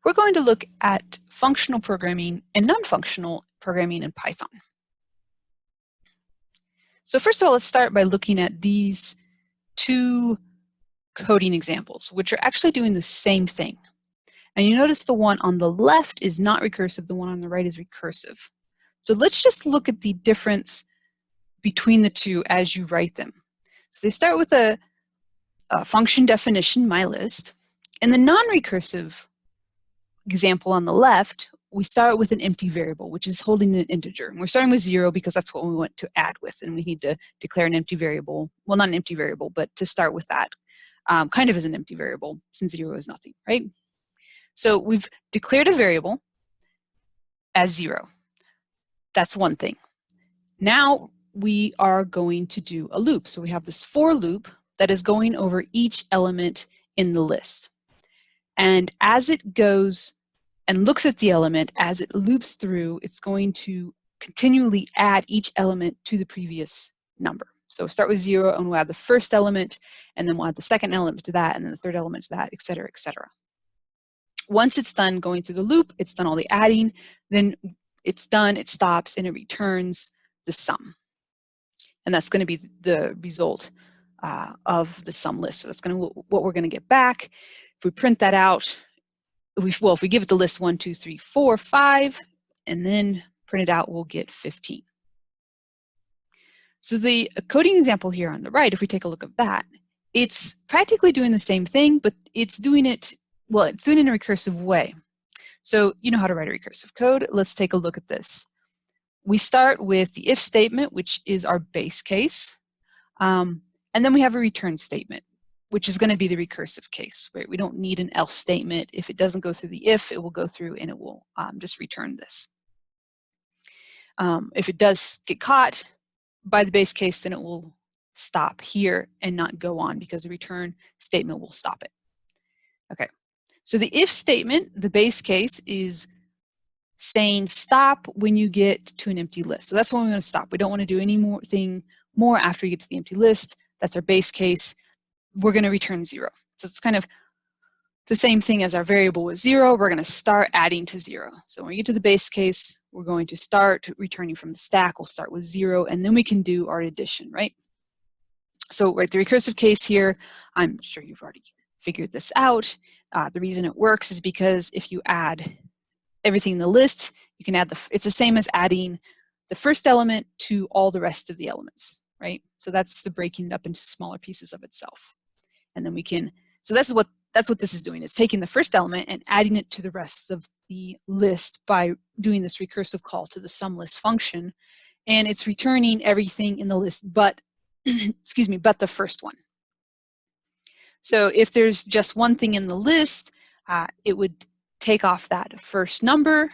we're going to look at functional programming and non-functional programming in Python. So first of all, let's start by looking at these two coding examples, which are actually doing the same thing. And you notice the one on the left is not recursive, the one on the right is recursive. So let's just look at the difference between the two as you write them. So they start with a function definition, mylist. In the non-recursive example on the left, we start with an empty variable, which is holding an integer. And we're starting with 0 because that's what we want to add with, and we need to declare an empty variable. Well, not an empty variable, but to start with that, kind of as an empty variable, since 0 is nothing, right? So we've declared a variable as 0. That's one thing. Now we are going to do a loop. So we have this for loop that is going over each element in the list. And as it goes and looks at the element, as it loops through, it's going to continually add each element to the previous number. So start with 0 and we'll add the first element, and then we'll add the second element to that, and then the third element to that, et cetera, et cetera. Once it's done going through the loop, it's done all the adding, then it's done, it stops, and it returns the sum. And that's going to be the result of the sum list. So that's going to what we're going to get back. If we print that out, if we give it the list 1, 2, 3, 4, 5, and then print it out, we'll get 15. So the coding example here on the right, if we take a look at that, it's practically doing the same thing, but it's doing it, well, it's doing it in a recursive way. So you know how to write a recursive code. Let's take a look at this. We start with the if statement, which is our base case, and then we have a return statement, which is going to be the recursive case, right? We don't need an else statement. If it doesn't go through the if, it will go through and it will just return this. If it does get caught by the base case, then it will stop here and not go on because the return statement will stop it. Okay, so the if statement, the base case, is saying stop when you get to an empty list. So that's when we want to stop. We don't want to do anything more after you get to the empty list. That's our base case. We're going to return 0. So it's kind of the same thing as our variable was 0. We're going to start adding to 0. So when we get to the base case, we're going to start returning from the stack. We'll start with 0, and then we can do our addition, right? So right, the recursive case here, I'm sure you've already figured this out. The reason it works is because if you add everything in the list, you can add it's the same as adding the first element to all the rest of the elements, right? So that's the breaking it up into smaller pieces of itself. And then we can, so that's what this is doing. It's taking the first element and adding it to the rest of the list by doing this recursive call to the SUMList function. And it's returning everything in the list but, excuse me, but the first one. So if there's just one thing in the list, it would take off that first number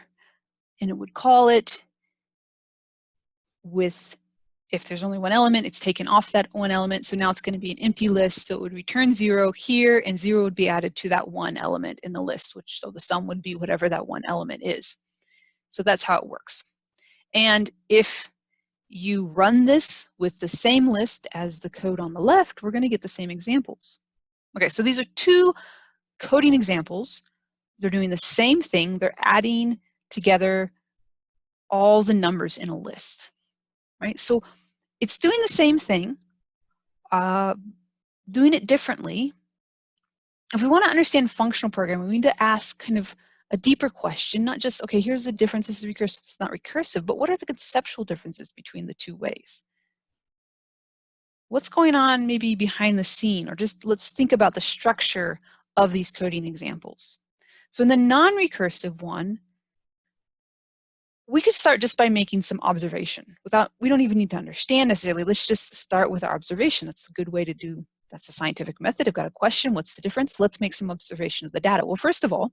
and it would call it with, if there's only one element, it's taken off that one element. So now it's going to be an empty list. So it would return 0 here, and 0 would be added to that one element in the list, so the sum would be whatever that one element is. So that's how it works. And if you run this with the same list as the code on the left, we're going to get the same examples. Okay, so these are two coding examples. They're doing the same thing. They're adding together all the numbers in a list, right? So it's doing the same thing, doing it differently. If we want to understand functional programming, we need to ask kind of a deeper question, not just, okay, here's the difference, this is recursive, it's not recursive, but what are the conceptual differences between the two ways? What's going on maybe behind the scene, or just let's think about the structure of these coding examples. So in the non-recursive one, we could start just by making some observation. We don't even need to understand necessarily. Let's just start with our observation. That's a good way to do, that's the scientific method. I've got a question, what's the difference? Let's make some observation of the data. Well, first of all,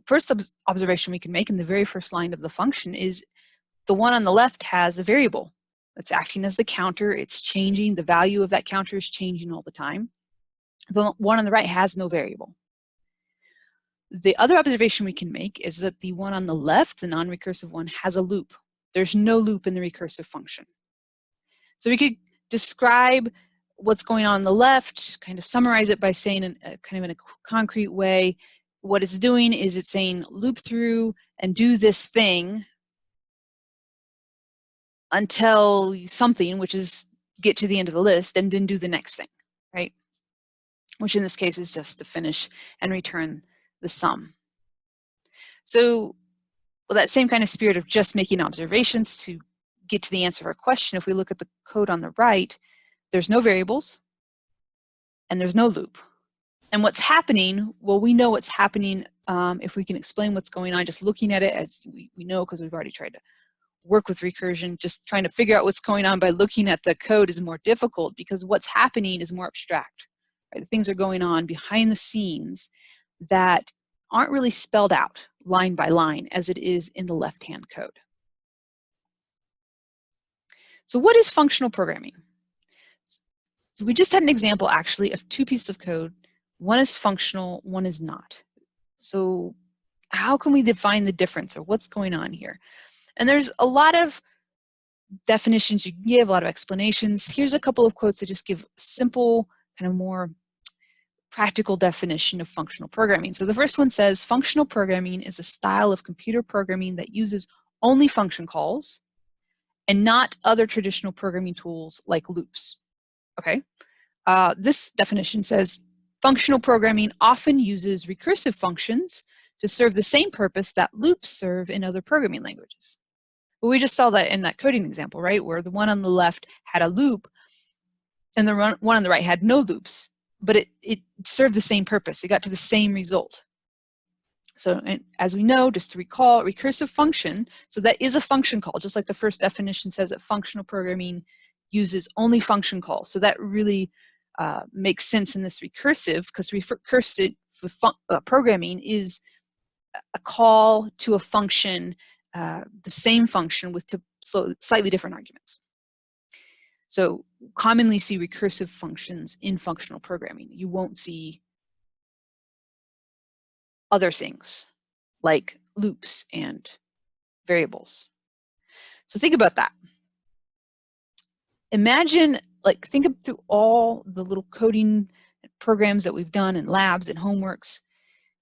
first observation we can make in the very first line of the function is the one on the left has a variable that's acting as the counter. It's changing, the value of that counter is changing all the time. The one on the right has no variable. The other observation we can make is that the one on the left, the non-recursive one, has a loop. There's no loop in the recursive function. So we could describe what's going on the left, kind of summarize it by saying kind of in a concrete way, what it's doing is it's saying loop through and do this thing until something, which is get to the end of the list and then do the next thing, right? Which in this case is just to finish and return the sum. So with that same kind of spirit of just making observations to get to the answer of our question, if we look at the code on the right, there's no variables and there's no loop. And what's happening, well, we know what's happening if we can explain what's going on just looking at it, as we know because we've already tried to work with recursion. Just trying to figure out what's going on by looking at the code is more difficult because what's happening is more abstract. Right? Things are going on behind the scenes that aren't really spelled out line by line as it is in the left-hand code. So what is functional programming? So we just had an example actually of two pieces of code. One is functional, one is not. So how can we define the difference or what's going on here? And there's a lot of definitions you can give, a lot of explanations. Here's a couple of quotes that just give simple, kind of more practical definition of functional programming. So the first one says, functional programming is a style of computer programming that uses only function calls and not other traditional programming tools like loops. Okay. This definition says, functional programming often uses recursive functions to serve the same purpose that loops serve in other programming languages. Well, we just saw that in that coding example, right, where the one on the left had a loop and the one on the right had no loops, but it served the same purpose. It got to the same result. So as we know, just to recall, recursive function, so that is a function call, just like the first definition says that functional programming uses only function calls. So that really makes sense in this recursive, because recursive programming is a call to a function, the same function with slightly different arguments. So commonly see recursive functions in functional programming. You won't see other things like loops and variables. So think about that. Imagine, like, think through all the little coding programs that we've done in labs and homeworks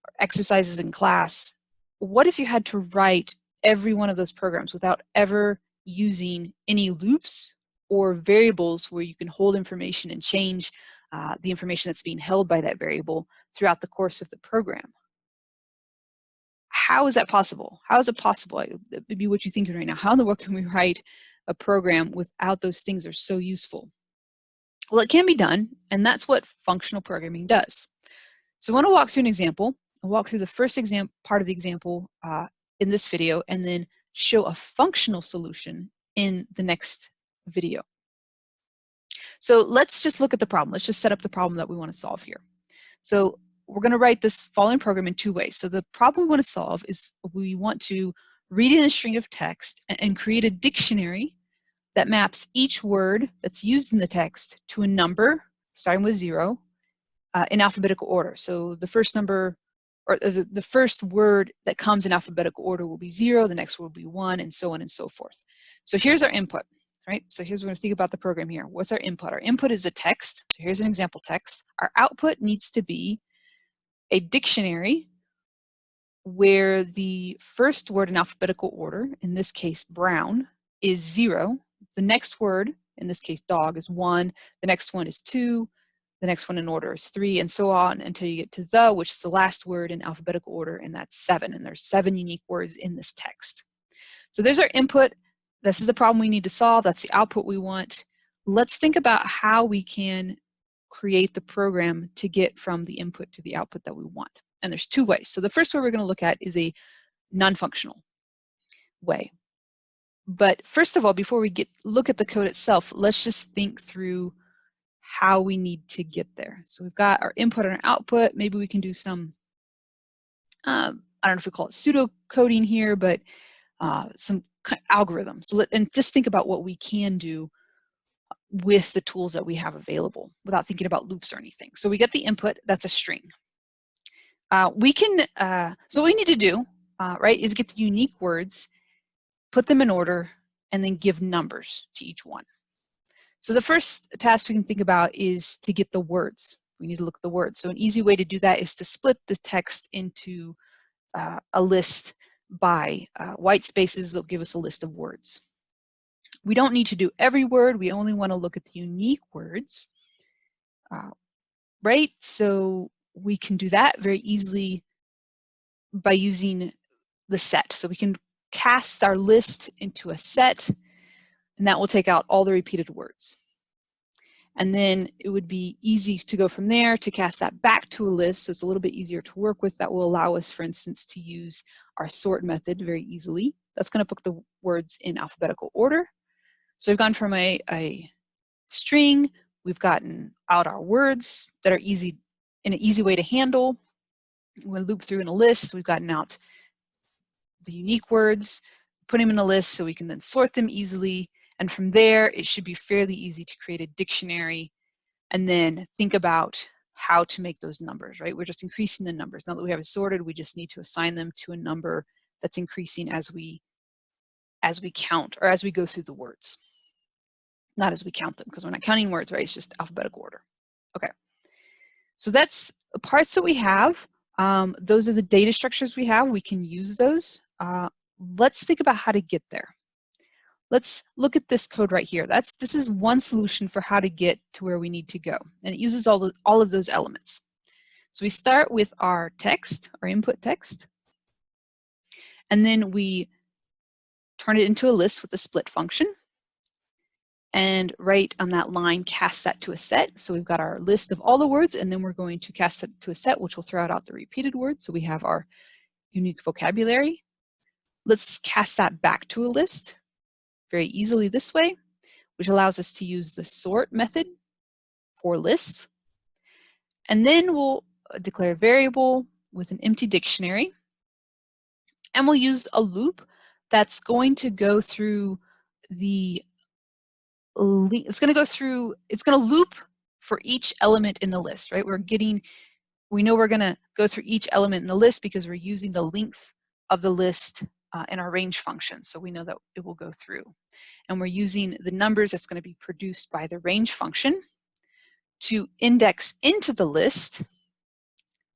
or exercises in class. What if you had to write every one of those programs without ever using any loops or variables where you can hold information and change the information that's being held by that variable throughout the course of the program? How is that possible? How is it possible? That would be what you're thinking right now. How in the world can we write a program without those things that are so useful? Well, it can be done, and that's what functional programming does. So I want to walk through an example. I'll walk through the first part of the example in this video, and then show a functional solution in the next video. So let's just look at the problem. Let's just set up the problem that we want to solve here. So we're going to write this following program in two ways. So the problem we want to solve is we want to read in a string of text and create a dictionary that maps each word that's used in the text to a number, starting with 0, in alphabetical order. So the first number, or the first word that comes in alphabetical order will be 0, the next word will be 1, and so on and so forth. So here's our input, right? So here's what we're going to think about the program here. What's our input? Our input is a text. So here's an example text. Our output needs to be a dictionary where the first word in alphabetical order, in this case brown, is 0. The next word, in this case dog, is 1. The next one is 2. The next one in order is 3, and so on until you get to the, which is the last word in alphabetical order, and that's 7. And there's 7 unique words in this text. So there's our input. This is the problem we need to solve. That's the output we want. Let's think about how we can create the program to get from the input to the output that we want. And there's two ways. So the first way we're going to look at is a non-functional way. But first of all, before we look at the code itself, let's just think through how we need to get there. So we've got our input and our output. Maybe we can do some, I don't know if we call it pseudocoding here, but some algorithms. So and just think about what we can do with the tools that we have available without thinking about loops or anything. So we get the input, that's a string. So what we need to do, right, is get the unique words, put them in order, and then give numbers to each one. So the first task we can think about is to get the words. We need to look at the words. So an easy way to do that is to split the text into a list by white spaces. Will give us a list of words. We don't need to do every word. We only want to look at the unique words, right? So we can do that very easily by using the set. So we can cast our list into a set, and that will take out all the repeated words. And then it would be easy to go from there to cast that back to a list, so it's a little bit easier to work with. That will allow us, for instance, to use our sort method very easily. That's going to put the words in alphabetical order. So we've gone from a string, we've gotten out our words that are easy, in an easy way to handle. We're going to loop through in a list. We've gotten out the unique words, put them in a list so we can then sort them easily. And from there, it should be fairly easy to create a dictionary and then think about how to make those numbers, right? We're just increasing the numbers. Now that we have it sorted, we just need to assign them to a number that's increasing as we count, or as we go through the words. Not as we count them, because we're not counting words, right? It's just alphabetical order. Okay. So that's the parts that we have. Those are the data structures we have. We can use those. Let's think about how to get there. Let's look at this code right here. This is one solution for how to get to where we need to go. And it uses all of those elements. So we start with our text, our input text. And then we turn it into a list with the split function. And right on that line, cast that to a set. So we've got our list of all the words, and then we're going to cast it to a set, which will throw out the repeated words. So we have our unique vocabulary. Let's cast that back to a list very easily this way, which allows us to use the sort method for lists. And then we'll declare a variable with an empty dictionary. And we'll use a loop that's going to go through it's going to loop for each element in the list, right? We know we're going to go through each element in the list because we're using the length of the list in our range function. So we know that it will go through. And we're using the numbers that's going to be produced by the range function to index into the list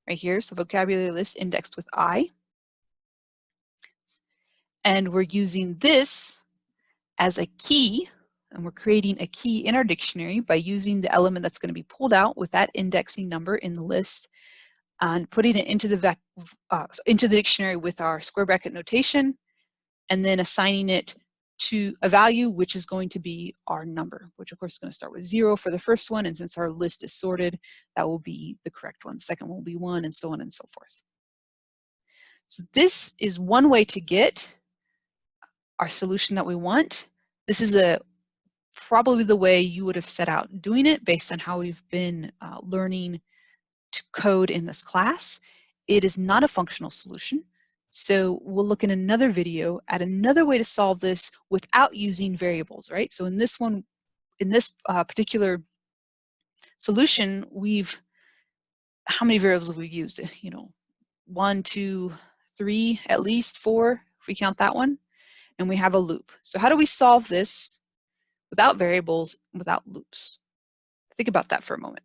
right here. So vocabulary list indexed with I. And we're using this as a key, and we're creating a key in our dictionary by using the element that's going to be pulled out with that indexing number in the list and putting it into the dictionary with our square bracket notation, and then assigning it to a value, which is going to be our number, which of course is going to start with 0 for the first one. And since our list is sorted, that will be the correct one. The second one will be 1, and so on and so forth. So this is one way to get our solution that we want. This is probably the way you would have set out doing it based on how we've been learning to code in this class. It is not a functional solution. So we'll look in another video at another way to solve this without using variables, right? So in this particular solution, how many variables have we used? 1, 2, 3, at least 4, if we count that one. And we have a loop. So how do we solve this without variables, without loops? Think about that for a moment.